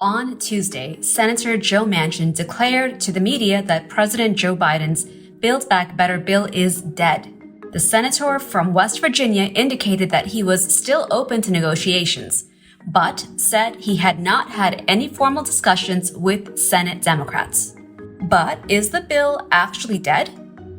On Tuesday, Senator Joe Manchin declared to the media that President Joe Biden's Build Back Better bill is dead. The senator from West Virginia indicated that he was still open to negotiations, but said he had not had any formal discussions with Senate Democrats. But is the bill actually dead?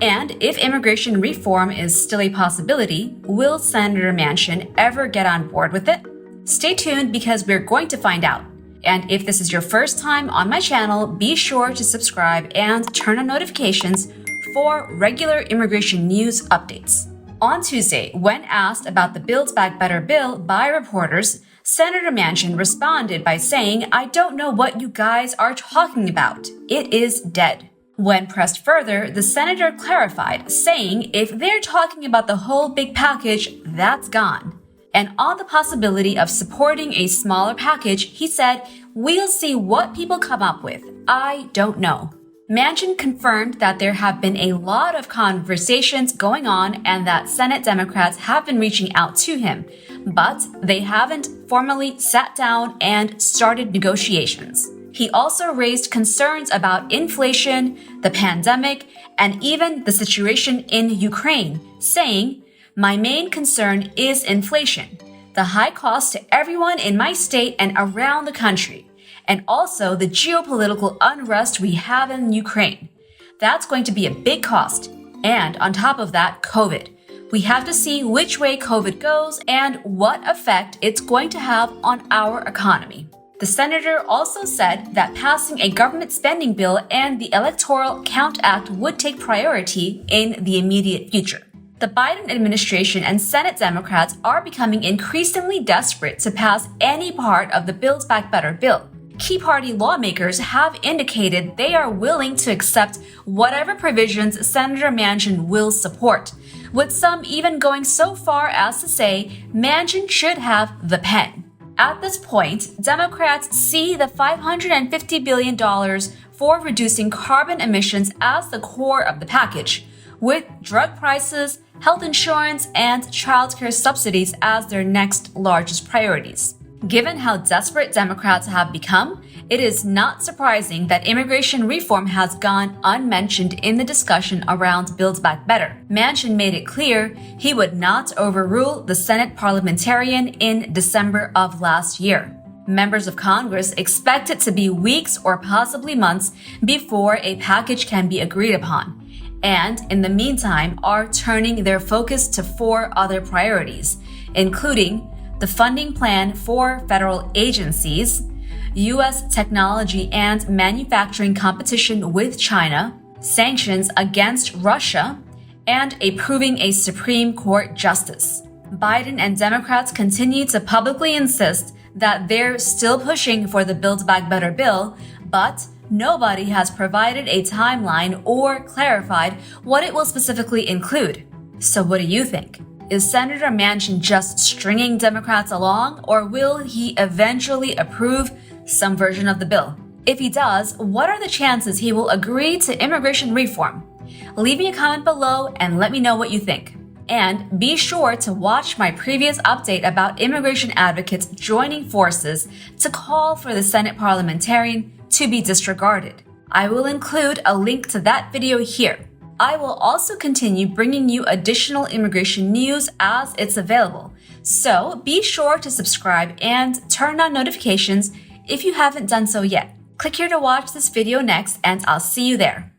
And if immigration reform is still a possibility, will Senator Manchin ever get on board with it? Stay tuned because we're going to find out. And if this is your first time on my channel, be sure to subscribe and turn on notifications for regular immigration news updates. On Tuesday, when asked about the Build Back Better bill by reporters, Senator Manchin responded by saying, "I don't know what you guys are talking about. It is dead." When pressed further, the senator clarified, saying if they're talking about the whole big package, that's gone. And on the possibility of supporting a smaller package, he said, "We'll see what people come up with. I don't know." Manchin confirmed that there have been a lot of conversations going on and that Senate Democrats have been reaching out to him, but they haven't formally sat down and started negotiations. He also raised concerns about inflation, the pandemic, and even the situation in Ukraine, saying, "My main concern is inflation, the high cost to everyone in my state and around the country, and also the geopolitical unrest we have in Ukraine. That's going to be a big cost. And on top of that, COVID. We have to see which way COVID goes and what effect it's going to have on our economy." The senator also said that passing a government spending bill and the Electoral Count Act would take priority in the immediate future. The Biden administration and Senate Democrats are becoming increasingly desperate to pass any part of the Build Back Better bill. Key party lawmakers have indicated they are willing to accept whatever provisions Senator Manchin will support, with some even going so far as to say Manchin should have the pen. At this point, Democrats see the $550 billion for reducing carbon emissions as the core of the package, with drug prices, health insurance, and childcare subsidies as their next largest priorities. Given how desperate Democrats have become, it is not surprising that immigration reform has gone unmentioned in the discussion around Build Back Better. Manchin made it clear he would not overrule the Senate parliamentarian in December of last year. Members of Congress expect it to be weeks or possibly months before a package can be agreed upon, and in the meantime are turning their focus to 4 other priorities, including the funding plan for federal agencies, U.S. technology and manufacturing competition with China, sanctions against Russia, and approving a Supreme Court justice. Biden and Democrats continue to publicly insist that they're still pushing for the Build Back Better bill, but nobody has provided a timeline or clarified what it will specifically include. So what do you think? Is Senator Manchin just stringing Democrats along, or will he eventually approve some version of the bill? If he does, what are the chances he will agree to immigration reform? Leave me a comment below and let me know what you think. And be sure to watch my previous update about immigration advocates joining forces to call for the Senate parliamentarian to be disregarded. I will include a link to that video here. I will also continue bringing you additional immigration news as it's available, so be sure to subscribe and turn on notifications if you haven't done so yet. Click here to watch this video next, and I'll see you there.